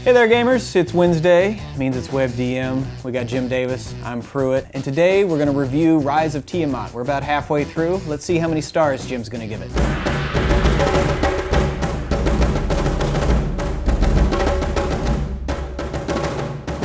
Hey there gamers, it's Wednesday, means it's WebDM. We got Jim Davis, I'm Pruitt, and today we're going to review Rise of Tiamat. We're about halfway through. Let's see how many stars Jim's going to give it.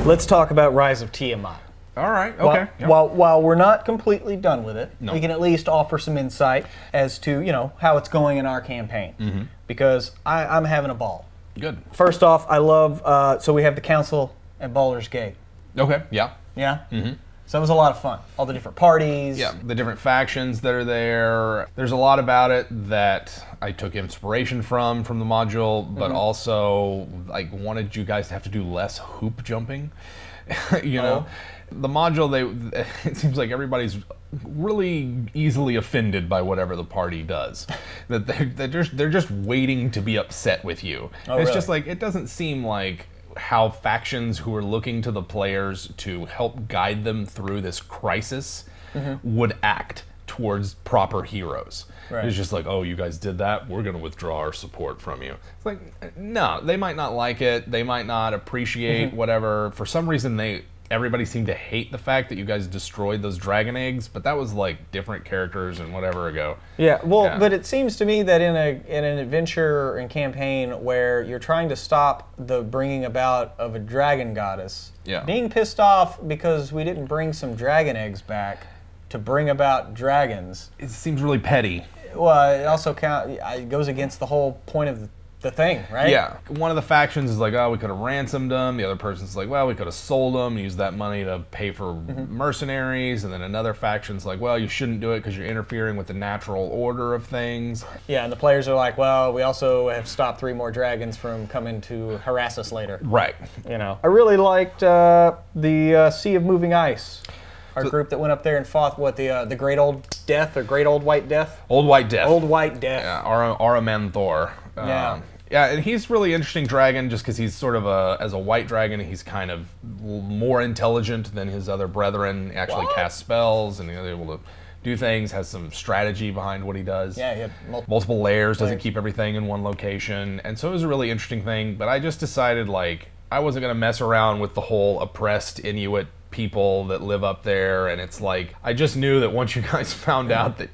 Let's talk about Rise of Tiamat. All right, okay. While we're not completely done with it, No. we can at least offer some insight as to, how it's going in our campaign. Because I'm having a ball. Good. First off, I love, so we have the council at Baldur's Gate. Okay, yeah. Yeah? So it was a lot of fun. All the different parties. Yeah, the different factions that are there. There's a lot about it that I took inspiration from the module, but also like wanted you guys to have to do less hoop jumping. You know? The module, it seems like everybody's really easily offended by whatever the party does. That they're just waiting to be upset with you. Oh, it's really? just like, it doesn't seem like how factions who are looking to the players to help guide them through this crisis would act towards proper heroes. Right. It's just like, oh, you guys did that, we're going to withdraw our support from you. It's like, no, they might not like it, they might not appreciate whatever. For some reason, everybody seemed to hate the fact that you guys destroyed those dragon eggs, but that was like different characters and whatever ago. Yeah, well, but it seems to me that in an adventure and campaign where you're trying to stop the bringing about of a dragon goddess, being pissed off because we didn't bring some dragon eggs back to bring about dragons. It seems really petty. Well, it also it goes against the whole point of the thing, right? Yeah. One of the factions is like, oh, we could have ransomed them. The other person's like, well, we could have sold them and used that money to pay for mercenaries. And then another faction's like, well, you shouldn't do it because you're interfering with the natural order of things. Yeah, and the players are like, well, we also have stopped 3 more dragons from coming to harass us later. Right. I really liked the Sea of Moving Ice. Our group that went up there and fought, the Great Old Death, or Great Old White Death? Old White Death. Old White Death. Yeah, Aramanthor. Yeah, and he's really interesting dragon just because he's sort of as a white dragon, he's kind of more intelligent than his other brethren. He actually casts spells and he's able to do things, has some strategy behind what he does. Yeah, he had multiple layers, doesn't keep everything in one location. And so it was a really interesting thing, but I just decided like I wasn't going to mess around with the whole oppressed Inuit people that live up there, and it's like I just knew that once you guys found out that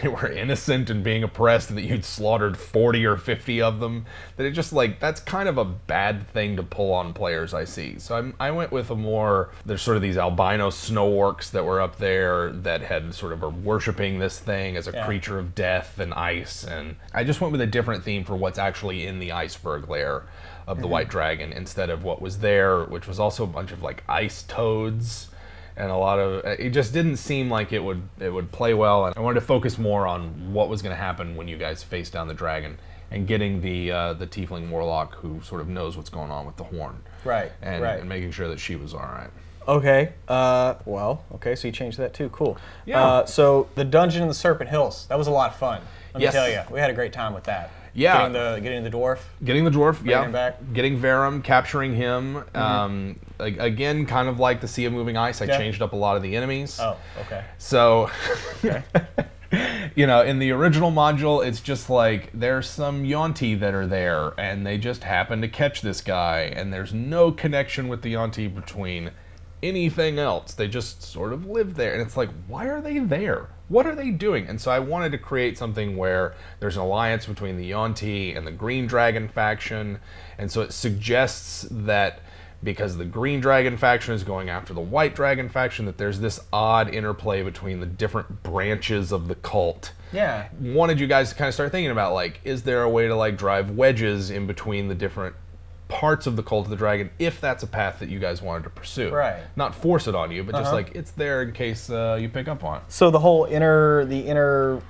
they were innocent and being oppressed and that you'd slaughtered 40 or 50 of them, that it just like, that's kind of a bad thing to pull on players, I see. So I went with there's sort of these albino snow orcs that were up there that had sort of are worshiping this thing as a creature of death and ice, and I just went with a different theme for what's actually in the iceberg layer of the white dragon instead of what was there, which was also a bunch of like ice toads. And a lot of it just didn't seem like it would play well, and I wanted to focus more on what was going to happen when you guys face down the dragon, and getting the tiefling warlock who sort of knows what's going on with the horn, and making sure that she was all right. Okay. So you changed that too. Cool. Yeah. So the dungeon in the Serpent Hills, that was a lot of fun. Let me tell you, we had a great time with that. Yeah. Getting the dwarf. Getting the dwarf, bringing him back. Getting Verum, capturing him. Again, kind of like the Sea of Moving Ice, I changed up a lot of the enemies. Oh, okay. So, in the original module, it's just like, there's some Yonti that are there, and they just happen to catch this guy, and there's no connection with the Yonti between anything else. They just sort of live there, and it's like, why are they there? What are they doing? And so I wanted to create something where there's an alliance between the Yonti and the Green Dragon faction, and so it suggests that because the Green Dragon faction is going after the White Dragon faction, that there's this odd interplay between the different branches of the cult. Yeah. Wanted you guys to kind of start thinking about, like, is there a way to like drive wedges in between the different parts of the Cult of the Dragon, if that's a path that you guys wanted to pursue. Right. Not force it on you, but just like, it's there in case you pick up on it. So the whole inner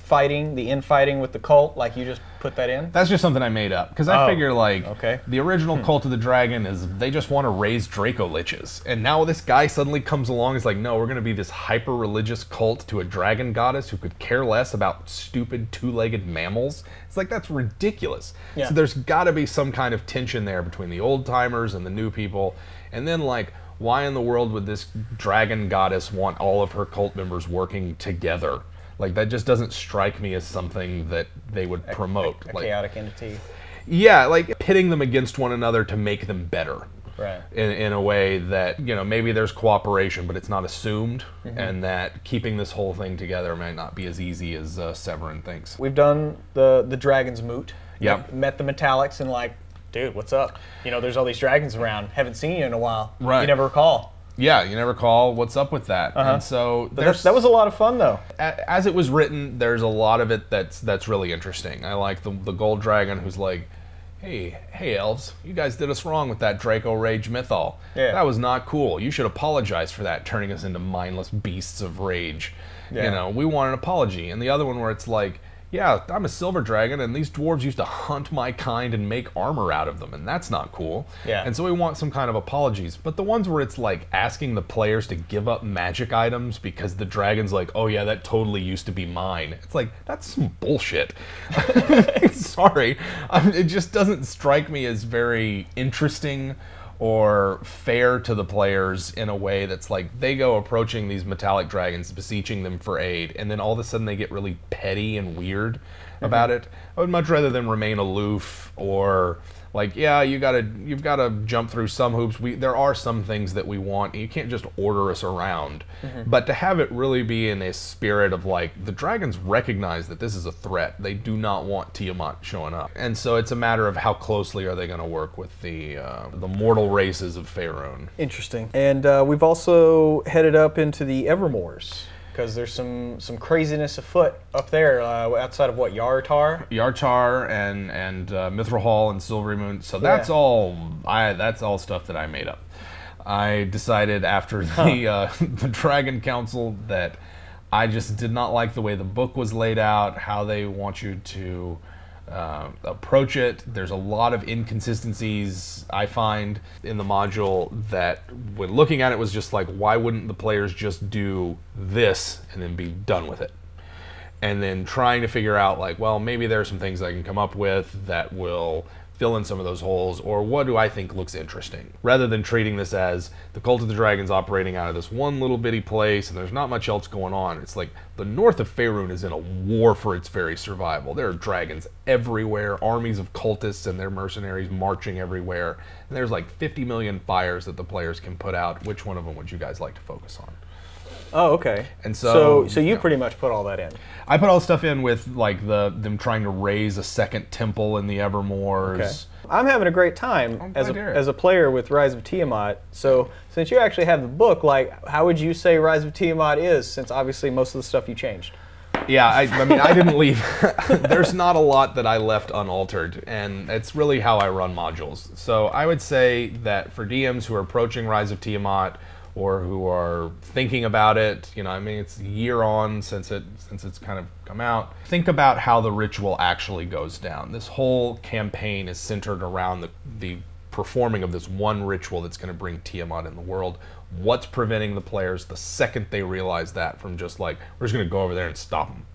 fighting, the infighting with the cult, like you just put that in? That's just something I made up, because I figure like, the original Cult of the Dragon is they just want to raise Draco Liches, and now this guy suddenly comes along and is like, no, we're going to be this hyper-religious cult to a dragon goddess who could care less about stupid two-legged mammals. It's like, that's ridiculous. Yeah. So there's got to be some kind of tension there between the old-timers and the new people, and then like, why in the world would this dragon goddess want all of her cult members working together? Like, that just doesn't strike me as something that they would promote. A chaotic entity. Yeah, like pitting them against one another to make them better. Right. In a way that, you know, maybe there's cooperation, but it's not assumed, and that keeping this whole thing together might not be as easy as Severin thinks. We've done the Dragon's Moot. Yep. Met the Metallics and like, dude, what's up? You know, there's all these dragons around. Haven't seen you in a while. Right. You never recall. Yeah, you never call. What's up with that? And so that was a lot of fun, though. As it was written, there's a lot of it that's really interesting. I like the gold dragon who's like, hey, elves, you guys did us wrong with that Draco Rage Mythal. Yeah. That was not cool. You should apologize for that, turning us into mindless beasts of rage. Yeah. You know, we want an apology. And the other one where it's like, yeah, I'm a silver dragon, and these dwarves used to hunt my kind and make armor out of them, and that's not cool. Yeah. And so we want some kind of apologies. But the ones where it's like asking the players to give up magic items because the dragon's like, oh yeah, that totally used to be mine. It's like, that's some bullshit. Sorry. It just doesn't strike me as very interesting or fair to the players in a way that's like they go approaching these metallic dragons, beseeching them for aid, and then all of a sudden they get really petty and weird about it. I would much rather them remain aloof or like, yeah, you've got to jump through some hoops. There are some things that we want. You can't just order us around. But to have it really be in a spirit of like, the dragons recognize that this is a threat. They do not want Tiamat showing up. And so it's a matter of how closely are they going to work with the mortal races of Faerun. Interesting. And we've also headed up into the Evermores, because there's some craziness afoot up there outside of what, Yartar? Yartar and Mithril Hall and Silvery Moon. So that's all stuff that I made up. I decided after the Dragon Council that I just did not like the way the book was laid out, how they want you to approach it. There's a lot of inconsistencies I find in the module that when looking at it was just like, why wouldn't the players just do this and then be done with it? And then trying to figure out like, well, maybe there are some things I can come up with that will fill in some of those holes, or what do I think looks interesting, rather than treating this as the Cult of the Dragons operating out of this one little bitty place and there's not much else going on. It's like the north of Faerun is in a war for its very survival. There are dragons everywhere, armies of cultists and their mercenaries marching everywhere, and there's like 50 million fires that the players can put out. Which one of them would you guys like to focus on? Oh, okay. And so you pretty much put all that in. I put all the stuff in with like them trying to raise a second temple in the Evermores. Okay. I'm having a great time as a player with Rise of Tiamat. So since you actually have the book, like, how would you say Rise of Tiamat is? Since obviously most of the stuff you changed. Yeah, I mean, I didn't leave. There's not a lot that I left unaltered, and it's really how I run modules. So I would say that for DMs who are approaching Rise of Tiamat, or who are thinking about it, you know, I mean, it's a year on since it's kind of come out. Think about how the ritual actually goes down. This whole campaign is centered around the performing of this one ritual that's going to bring Tiamat in the world. What's preventing the players the second they realize that from just like, we're just going to go over there and stop them?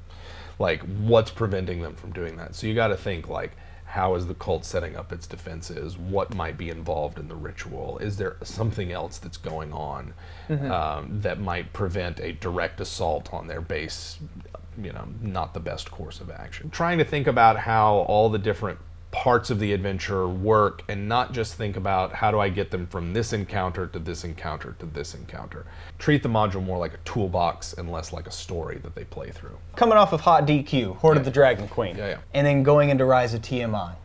Like, what's preventing them from doing that? So you got to think like, how is the cult setting up its defenses? What might be involved in the ritual? Is there something else that's going on that might prevent a direct assault on their base? You know, not the best course of action. Trying to think about how all the different parts of the adventure work, and not just think about how do I get them from this encounter to this encounter to this encounter. Treat the module more like a toolbox and less like a story that they play through. Coming off of Hot DQ, Horde of the Dragon Queen, and then going into Rise of Tiamat,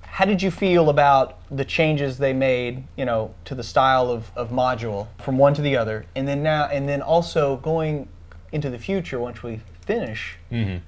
how did you feel about the changes they made, you know, to the style of module from one to the other, and then also going into the future once we finish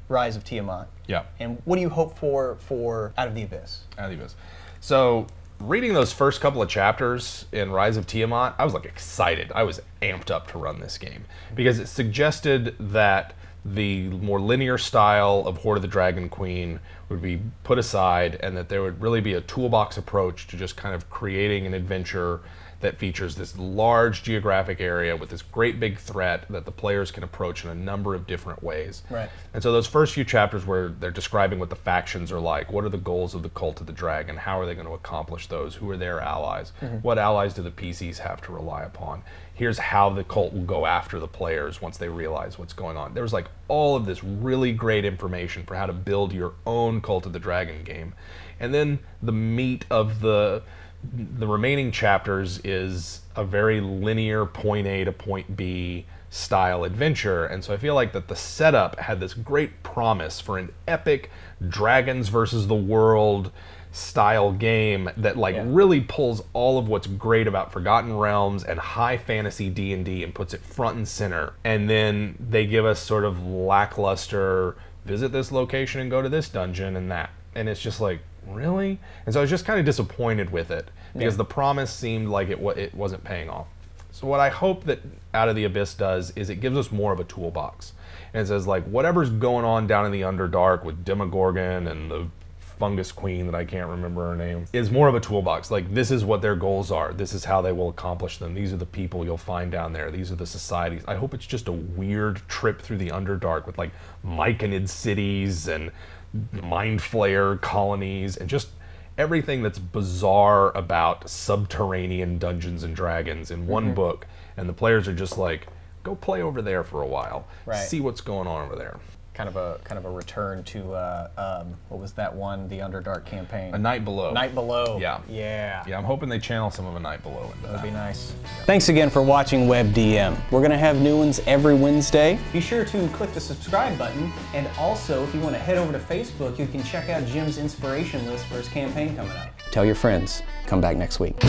Rise of Tiamat? Yeah. And what do you hope for Out of the Abyss? Out of the Abyss. So reading those first couple of chapters in Rise of Tiamat, I was like excited. I was amped up to run this game because it suggested that the more linear style of Horde of the Dragon Queen would be put aside, and that there would really be a toolbox approach to just kind of creating an adventure that features this large geographic area with this great big threat that the players can approach in a number of different ways. Right. And so those first few chapters where they're describing what the factions are like, what are the goals of the Cult of the Dragon, how are they going to accomplish those, who are their allies, what allies do the PCs have to rely upon, here's how the cult will go after the players once they realize what's going on. There was like all of this really great information for how to build your own Cult of the Dragon game. And then the meat of the remaining chapters is a very linear point A to point B style adventure. And so I feel like that the setup had this great promise for an epic dragons versus the world style game that really pulls all of what's great about Forgotten Realms and high fantasy D&D and puts it front and center. And then they give us sort of lackluster, visit this location and go to this dungeon and that. And it's just like, really? And so I was just kind of disappointed with it because the promise seemed like it wasn't paying off. So what I hope that Out of the Abyss does is it gives us more of a toolbox. And it says, like, whatever's going on down in the Underdark with Demogorgon and the fungus queen that I can't remember her name, is more of a toolbox. Like, this is what their goals are. This is how they will accomplish them. These are the people you'll find down there. These are the societies. I hope it's just a weird trip through the Underdark with, like, Myconid cities and Mind Flayer colonies and just everything that's bizarre about subterranean Dungeons and Dragons in one book, and the players are just like, go play over there for a while, see what's going on over there. Kind of a return to what was that one? The Underdark campaign. A Night Below. Night Below. Yeah. I'm hoping they channel some of A Night Below into that. That'd be nice. Thanks again for watching WebDM. We're gonna have new ones every Wednesday. Be sure to click the subscribe button, and also if you want to head over to Facebook, you can check out Jim's inspiration list for his campaign coming up. Tell your friends. Come back next week.